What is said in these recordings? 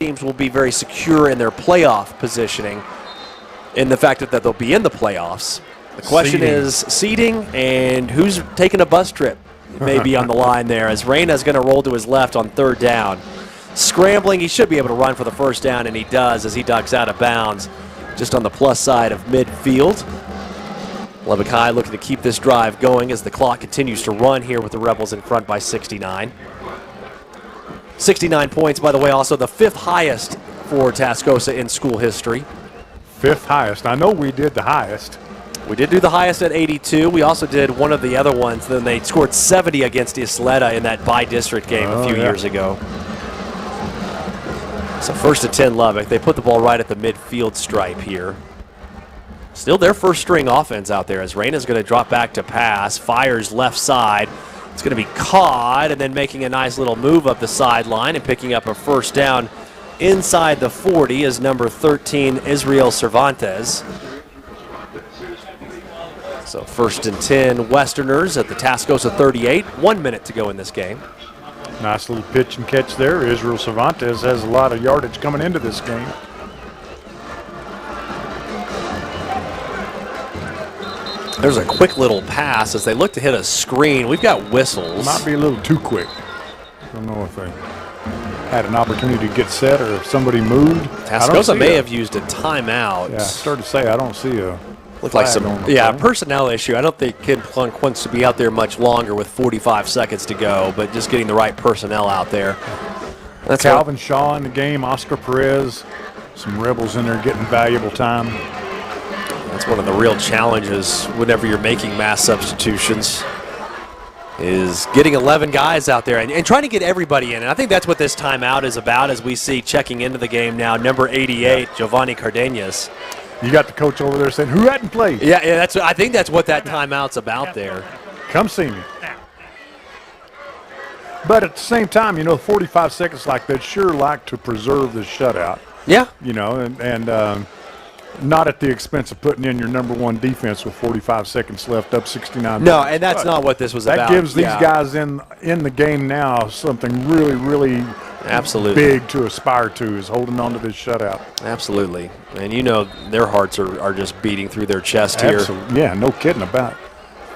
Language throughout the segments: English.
teams will be very secure in their playoff positioning in the fact that they'll be in the playoffs. The question is seeding and who's taking a bus trip maybe on the line there, as Reyna's going to roll to his left on third down. Scrambling, he should be able to run for the first down, and he does as he ducks out of bounds just on the plus side of midfield. Lubbock High looking to keep this drive going as the clock continues to run here with the Rebels in front by 69. 69 points, by the way, also the 5th highest for Tascosa in school history. 5th highest. I know we did the highest. We did do the highest at 82. We also did one of the other ones. Then they scored 70 against Isleta in that by-district game a few years ago. So 1st and 10 Lubbock. They put the ball right at the midfield stripe here. Still their first string offense out there as Reyna's going to drop back to pass. Fires left side. It's going to be caught and then making a nice little move up the sideline and picking up a first down inside the 40 is number 13, Israel Cervantes. So 1st and 10 Westerners at the Tascosa 38. 1 minute to go in this game. Nice little pitch and catch there. Israel Cervantes has a lot of yardage coming into this game. There's a quick little pass as they look to hit a screen. We've got whistles. Might be a little too quick. I don't know if they had an opportunity to get set or if somebody moved. Tascosa may have used a timeout. Yeah, I started to say I don't see a looked like some personnel issue. I don't think Kid Plunk wants to be out there much longer with 45 seconds to go, but just getting the right personnel out there. That's Calvin Shaw in the game, Oscar Perez, some Rebels in there getting valuable time. That's one of the real challenges whenever you're making mass substitutions, is getting 11 guys out there and trying to get everybody in. And I think that's what this timeout is about, as we see checking into the game now, number 88, Giovanni Cardenas. You got the coach over there saying, who hadn't played? Yeah, I think that's what that timeout's about there. Come see me. But at the same time, 45 seconds like that, sure like to preserve the shutout. Yeah. And not at the expense of putting in your number one defense with 45 seconds left, up 69. No, and that's not what this was about. That gives these guys in the game now something really, really big to aspire to, is holding on to this shutout. Absolutely. And their hearts are just beating through their chest here. Yeah, no kidding about it.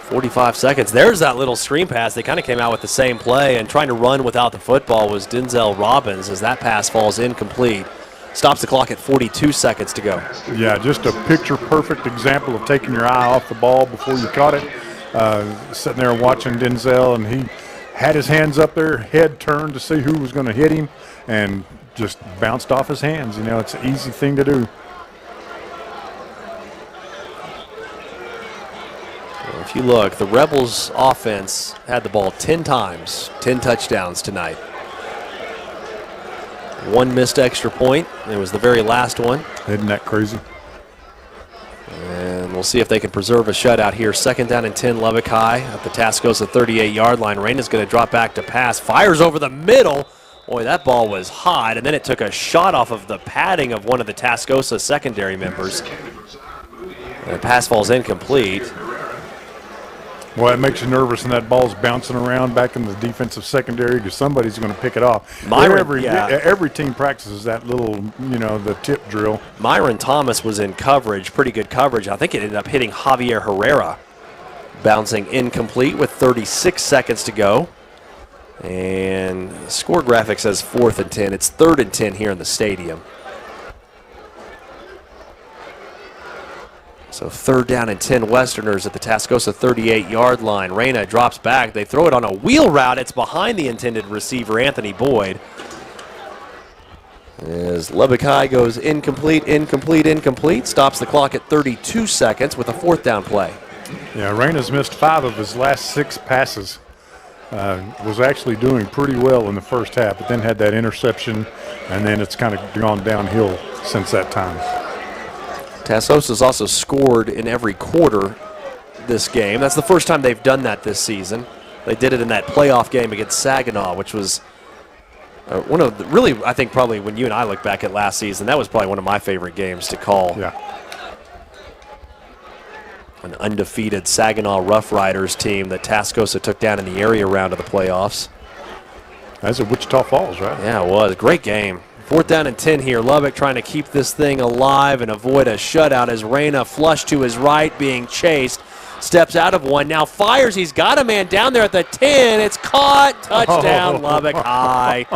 45 seconds. There's that little screen pass. They kind of came out with the same play, and trying to run without the football was Denzel Robbins as that pass falls incomplete. Stops the clock at 42 seconds to go. Yeah, just a picture-perfect example of taking your eye off the ball before you caught it. Sitting there watching Denzel, and he had his hands up there, head turned to see who was going to hit him, and just bounced off his hands. It's an easy thing to do. Well, if you look, the Rebels offense had the ball 10 times, 10 touchdowns tonight. 1 missed extra point. It was the very last one. Isn't that crazy? And we'll see if they can preserve a shutout here. 2nd down and 10, Lubbock High at the Tascosa 38-yard line. Reyna's going to drop back to pass. Fires over the middle. Boy, that ball was hot, and then it took a shot off of the padding of one of the Tascosa secondary members. And the pass falls incomplete. Well, it makes you nervous, and that ball's bouncing around back in the defensive secondary because somebody's going to pick it off. Every team practices that little, the tip drill. Myron Thomas was in coverage, pretty good coverage. I think it ended up hitting Javier Herrera. Bouncing incomplete with 36 seconds to go. And score graphic says 4th and 10. It's 3rd and 10 here in the stadium. So 3rd down and 10 Westerners at the Tascosa 38-yard line. Reyna drops back. They throw it on a wheel route. It's behind the intended receiver, Anthony Boyd. As Lubbock High goes incomplete, stops the clock at 32 seconds with a 4th down play. Yeah, Reyna's missed 5 of his last 6 passes. Was actually doing pretty well in the first half, but then had that interception, and then it's kind of gone downhill since that time. Tascosa's also scored in every quarter this game. That's the first time they've done that this season. They did it in that playoff game against Saginaw, which was one of the, really, I think probably when you and I look back at last season, that was probably one of my favorite games to call. Yeah. An undefeated Saginaw Rough Riders team that Tascosa took down in the area round of the playoffs. That's at Wichita Falls, right? Yeah, it was. Great game 4th down and 10 here. Lubbock trying to keep this thing alive and avoid a shutout as Reyna flushed to his right, being chased. Steps out of one, now fires. He's got a man down there at the 10. It's caught. Touchdown, Lubbock High.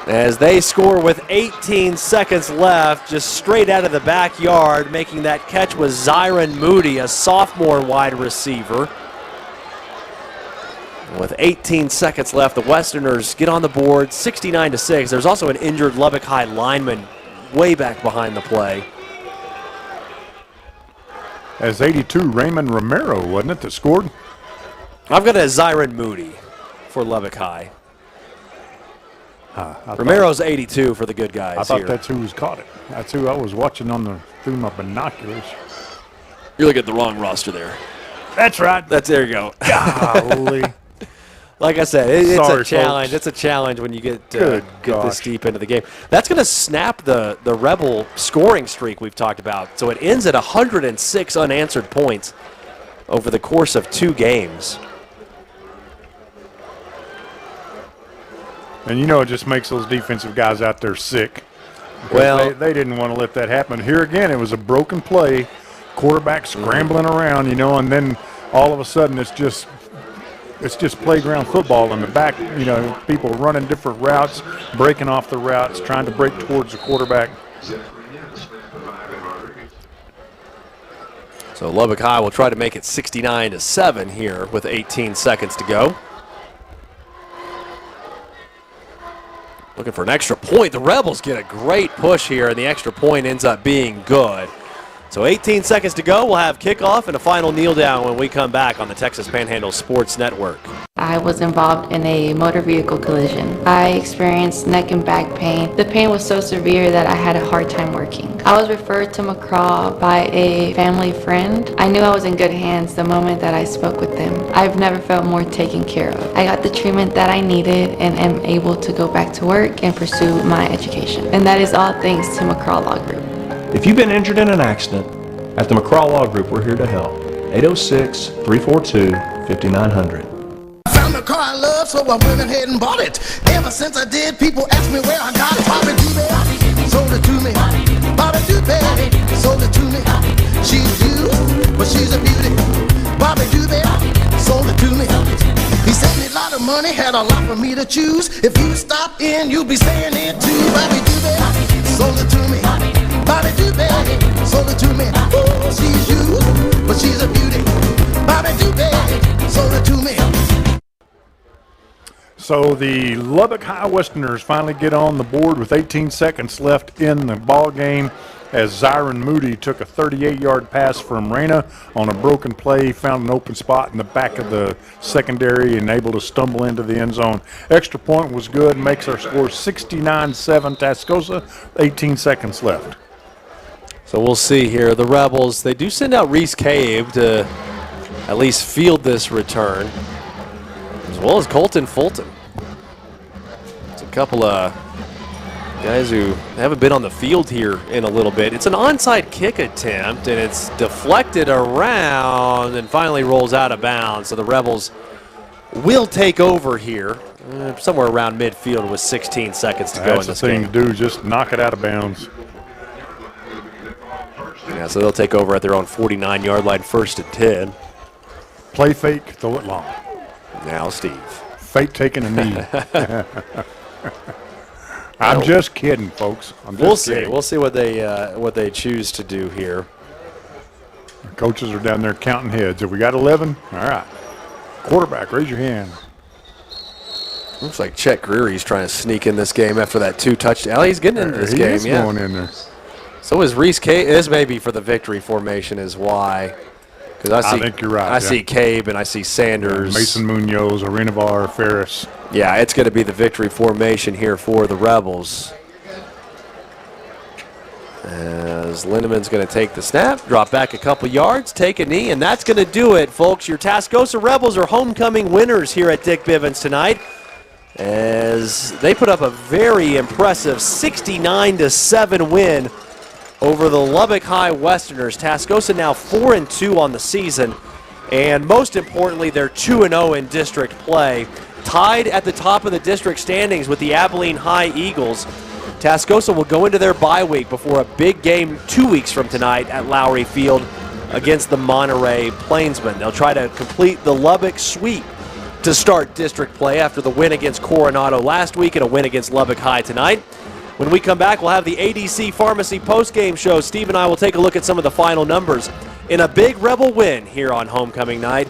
As they score with 18 seconds left, just straight out of the backyard. Making that catch was Zyron Moody, a sophomore wide receiver. With 18 seconds left, the Westerners get on the board, 69-6. There's also an injured Lubbock High lineman way back behind the play. As 82, Raymond Romero, wasn't it, that scored? I've got a Zyron Moody for Lubbock High. Romero's 82 for the good guys. I thought here. that's who was caught it. That's who I was watching through my binoculars. You're looking at the wrong roster there. That's right. There you go. Golly. Like I said, it's Sorry, a challenge. folks. It's a challenge when you get this deep into the game. That's going to snap the Rebel scoring streak we've talked about. So it ends at 106 unanswered points over the course of 2 games. And you know it just makes those defensive guys out there sick. Well, they didn't want to let that happen. Here again, it was a broken play, quarterback scrambling around, and then all of a sudden it's just playground football in the back, people running different routes, breaking off the routes, trying to break towards the quarterback. So Lubbock High will try to make it 69-7 here with 18 seconds to go. Looking for an extra point. The Rebels get a great push here, and the extra point ends up being good. So 18 seconds to go. We'll have kickoff and a final kneel down when we come back on the Texas Panhandle Sports Network. I was involved in a motor vehicle collision. I experienced neck and back pain. The pain was so severe that I had a hard time working. I was referred to McCraw by a family friend. I knew I was in good hands the moment that I spoke with them. I've never felt more taken care of. I got the treatment that I needed and am able to go back to work and pursue my education. And that is all thanks to McCraw Law Group. If you've been injured in an accident, at the McCraw Law Group, we're here to help. 806-342-5900. Found a car I love, so I went ahead and bought it. Ever since I did, people ask me where I got it. Bobby Doobie sold it to me. Bobby Doobie sold it to me. She's used, but she's a beauty. Bobby Doobie sold it to me. He sent me a lot of money, had a lot for me to choose. If you stop in, you'll be staying in too. Bobby Doobie sold it to me. Bobby Doobie sold it to me. Ooh, she's used, but she's a beauty. Bobby Doobie sold it to me. So the Lubbock High Westerners finally get on the board with 18 seconds left in the ball game as Zyron Moody took a 38-yard pass from Reyna on a broken play, found an open spot in the back of the secondary and able to stumble into the end zone. Extra point was good, makes our score 69-7 Tascosa, 18 seconds left. So we'll see here. The Rebels, they do send out Reese Cabe to at least field this return, as well as Colton Fulton. It's a couple of guys who haven't been on the field here in a little bit. It's an onside kick attempt, and it's deflected around and finally rolls out of bounds. So the Rebels will take over here somewhere around midfield with 16 seconds to go in this game. That's the thing to do, just knock it out of bounds. Yeah, so they'll take over at their own 49-yard line, 1st and 10. Play fake, throw it long. Now Steve. Fake taking a knee. I'm just kidding, folks. We'll see. We'll see what they choose to do here. The coaches are down there counting heads. Have we got 11? All right. Quarterback, raise your hand. Looks like Chet Greery's trying to sneak in this game after that 2 touchdowns. He's getting into this game, yeah. Going in there. So is Reese Cabe. This may be for the victory formation is why. Because I think you're right. I see Cabe and I see Sanders. Mason Munoz, Arenavar, Ferris. Yeah, it's going to be the victory formation here for the Rebels. As Lindeman's going to take the snap, drop back a couple yards, take a knee, and that's going to do it, folks. Your Tascosa Rebels are homecoming winners here at Dick Bivens tonight, as they put up a very impressive 69-7 win over the Lubbock High Westerners. Tascosa now 4-2 on the season, and most importantly, they're 2-0 in district play. tied at the top of the district standings with the Abilene High Eagles. Tascosa will go into their bye week before a big game 2 weeks from tonight at Lowry Field against the Monterey Plainsmen. They'll try to complete the Lubbock sweep to start district play after the win against Coronado last week and a win against Lubbock High tonight. When we come back, we'll have the ADC Pharmacy postgame show. Steve and I will take a look at some of the final numbers in a big Rebel win here on homecoming night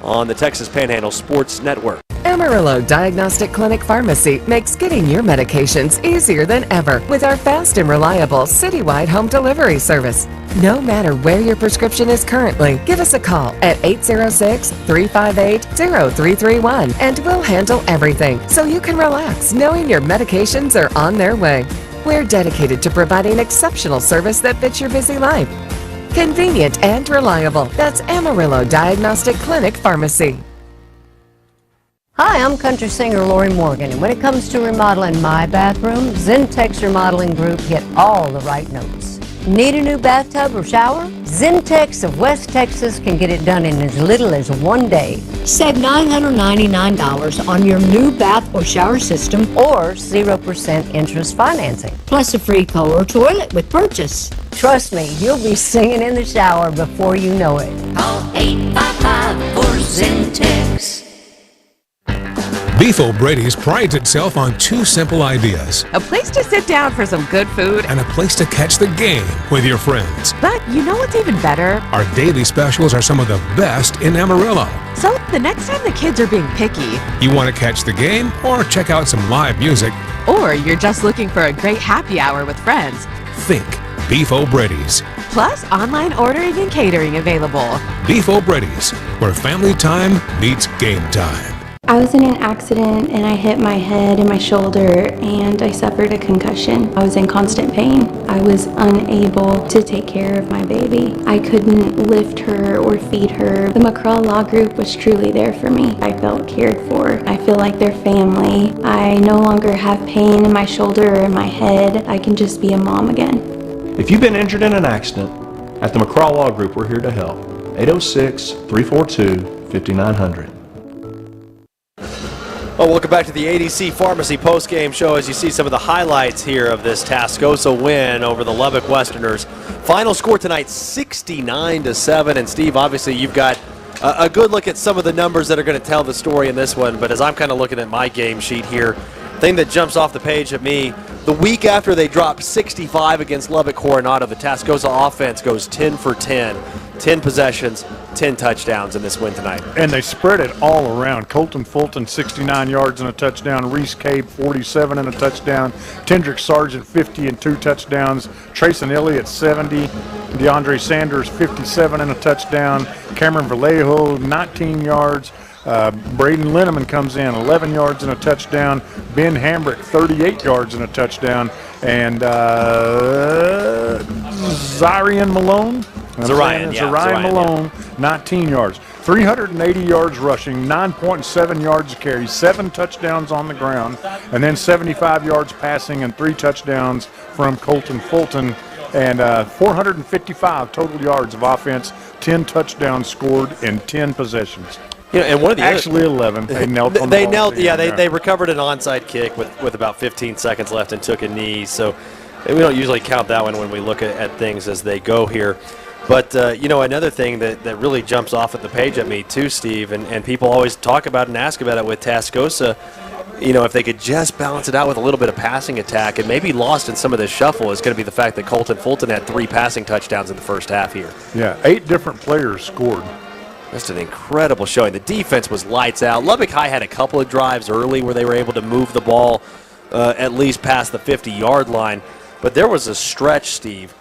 on the Texas Panhandle Sports Network. Amarillo Diagnostic Clinic Pharmacy makes getting your medications easier than ever with our fast and reliable citywide home delivery service. No matter where your prescription is currently, give us a call at 806-358-0331 and we'll handle everything so you can relax knowing your medications are on their way. We're dedicated to providing exceptional service that fits your busy life. Convenient and reliable. That's Amarillo Diagnostic Clinic Pharmacy. Hi, I'm country singer Lori Morgan, and when it comes to remodeling my bathroom, Zentex Remodeling Group hit all the right notes. Need a new bathtub or shower? Zentex of West Texas can get it done in as little as 1 day. Save $999 on your new bath or shower system or 0% interest financing, plus a free color toilet with purchase. Trust me, you'll be singing in the shower before you know it. Call 855-4ZENTEX. Beef O'Brady's prides itself on two simple ideas. A place to sit down for some good food. And a place to catch the game with your friends. But you know what's even better? Our daily specials are some of the best in Amarillo. So the next time the kids are being picky, You want to catch the game or check out some live music? or you're just looking for a great happy hour with friends, Think Beef O'Brady's. plus online ordering and catering available. Beef O'Brady's, where family time meets game time. I was in an accident and I hit my head and my shoulder and I suffered a concussion. I was in constant pain. I was unable to take care of my baby. I couldn't lift her or feed her. The McCraw Law Group was truly there for me. I felt cared for. I feel like they're family. I no longer have pain in my shoulder or in my head. I can just be a mom again. If you've been injured in an accident, at the McCraw Law Group, we're here to help. 806-342-5900. Well, welcome back to the ADC Pharmacy postgame show as you see some of the highlights here of this Tascosa win over the Lubbock Westerners. Final score tonight, 69-7. And Steve, obviously you've got a good look at some of the numbers that are going to tell the story in this one. But as I'm kind of looking at my game sheet here, thing that jumps off the page at me, the week after they dropped 65 against Lubbock Coronado, the Tascosa offense goes 10 for 10. 10 possessions, 10 touchdowns in this win tonight. And they spread it all around. Colton Fulton, 69 yards and a touchdown. Reese Cabe, 47 and a touchdown. Tendrick Sargent, 50 and 2 touchdowns. Trayson Elliott, 70. DeAndre Sanders, 57 and a touchdown. Cameron Vallejo, 19 yards. Braden Linneman comes in, 11 yards and a touchdown. Ben Hambrick, 38 yards and a touchdown. And Zarian Malone. Zarian Malone, 19 yards. 380 yards rushing, 9.7 yards a carry, 7 touchdowns on the ground, and then 75 yards passing and 3 touchdowns from Colton Fulton, and 455 total yards of offense, 10 touchdowns scored in 10 possessions. You know, and one of the 11. They knelt on the they ball. knelt. Yeah, they recovered an onside kick with about 15 seconds left and took a knee. So we don't usually count that one when we look at things as they go here. But, you know, another thing that really jumps off at the page at me too, Steve, and people always talk about and ask about it with Tascosa, you know, if they could just balance it out with a little bit of passing attack, and maybe lost in some of this shuffle is going to be the fact that Colton Fulton had 3 passing touchdowns in the first half here. Yeah, 8 different players scored. Just an incredible showing. The defense was lights out. Lubbock High had a couple of drives early where they were able to move the ball at least past the 50-yard line. But there was a stretch, Steve.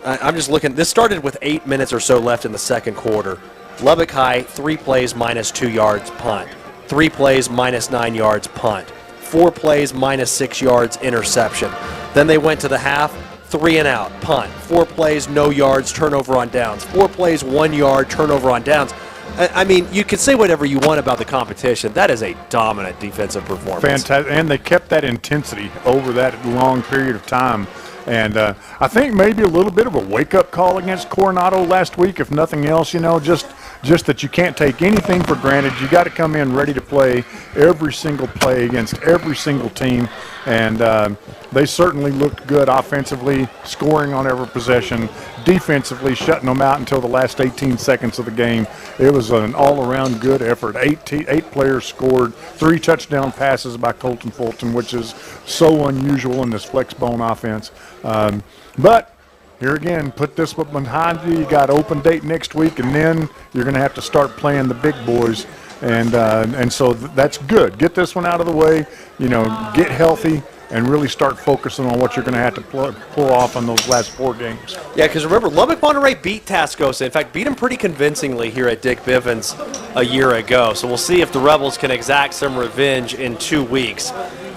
I'm just looking. This started with 8 minutes or so left in the second quarter. Lubbock High, 3 plays minus 2 yards punt. 3 plays minus 9 yards punt. 4 plays minus 6 yards interception. Then they went to the half, 3 and out, punt. 4 plays, no yards, turnover on downs. 4 plays, 1 yard, turnover on downs. I mean, you can say whatever you want about the competition. That is a dominant defensive performance. Fantastic, and they kept that intensity over that long period of time. And I think maybe a little bit of a wake-up call against Coronado last week, if nothing else, you know, just just that you can't take anything for granted. You got to come in ready to play every single play against every single team, and they certainly looked good offensively, scoring on every possession, defensively shutting them out until the last 18 seconds of the game. It was an all-around good effort. Eight players scored, 3 touchdown passes by Colton Fulton, which is so unusual in this flex bone offense. But here again, put this one behind you. You got open date next week, and then you're going to have to start playing the big boys. And so that's good. Get this one out of the way, get healthy, and really start focusing on what you're going to have to pull off on those last 4 games. Yeah, because remember, Lubbock Monterey beat Tascosa. In fact, beat them pretty convincingly here at Dick Bivens a year ago. So we'll see if the Rebels can exact some revenge in 2 weeks,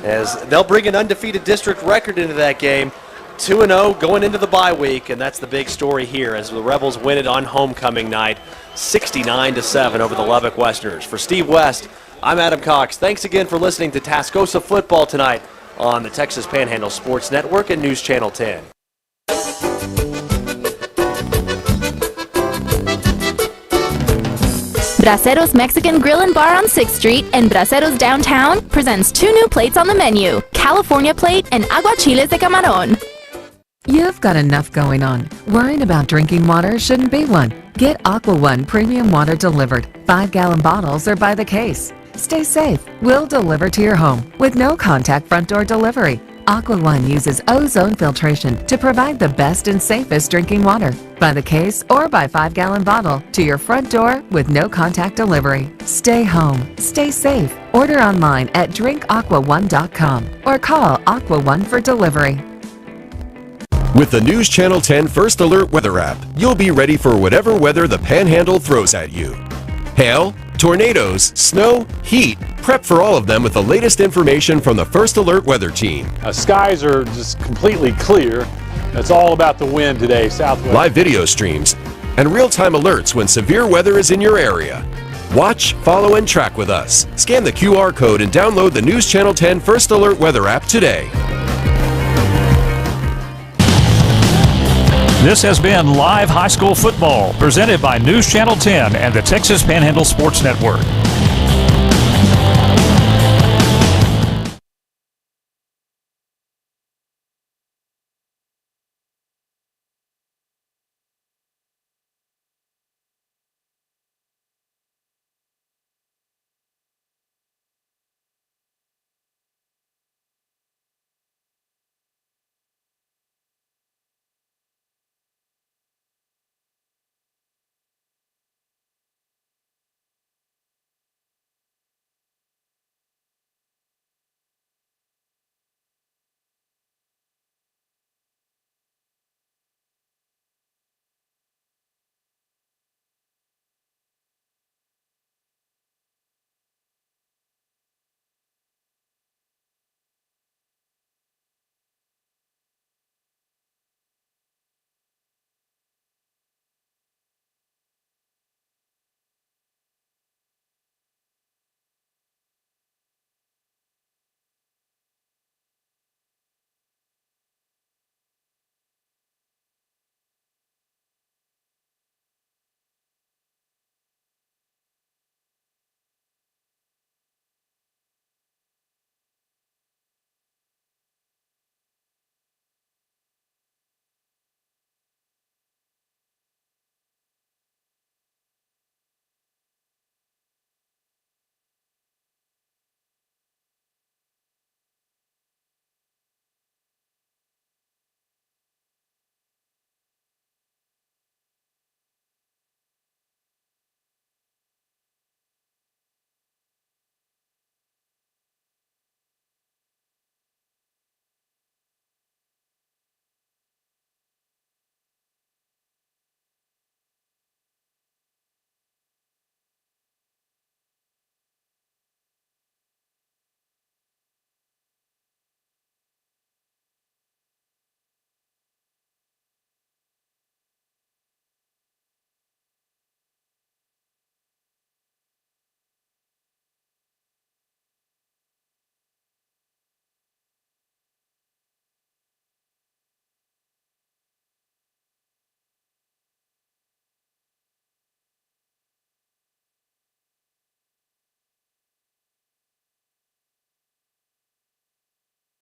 as they'll bring an undefeated district record into that game. 2-0 going into the bye week, and that's the big story here as the Rebels win it on homecoming night, 69-7 over the Lubbock Westerners. For Steve West, I'm Adam Cox. Thanks again for listening to Tascosa Football tonight on the Texas Panhandle Sports Network and News Channel 10. Braceros Mexican Grill and Bar on 6th Street and Braceros Downtown presents 2 new plates on the menu, California Plate and Aguachiles de Camarón. You've got enough going on. Worrying about drinking water shouldn't be one. Get Aqua One premium water delivered. 5-gallon bottles or by the case. Stay safe. We'll deliver to your home with no contact front door delivery. Aqua One uses ozone filtration to provide the best and safest drinking water. By the case or by 5-gallon bottle to your front door with no contact delivery. Stay home. Stay safe. Order online at drinkaquaone.com or call Aqua One for delivery. With the News Channel 10 First Alert Weather app, you'll be ready for whatever weather the Panhandle throws at you. Hail, tornadoes, snow, heat. Prep for all of them with the latest information from the First Alert Weather Team. Skies are just completely clear. It's all about the wind today, southwest. Live video streams and real-time alerts when severe weather is in your area. Watch, follow, and track with us. Scan the QR code and download the News Channel 10 First Alert Weather app today. This has been Live High School Football, presented by News Channel 10 and the Texas Panhandle Sports Network.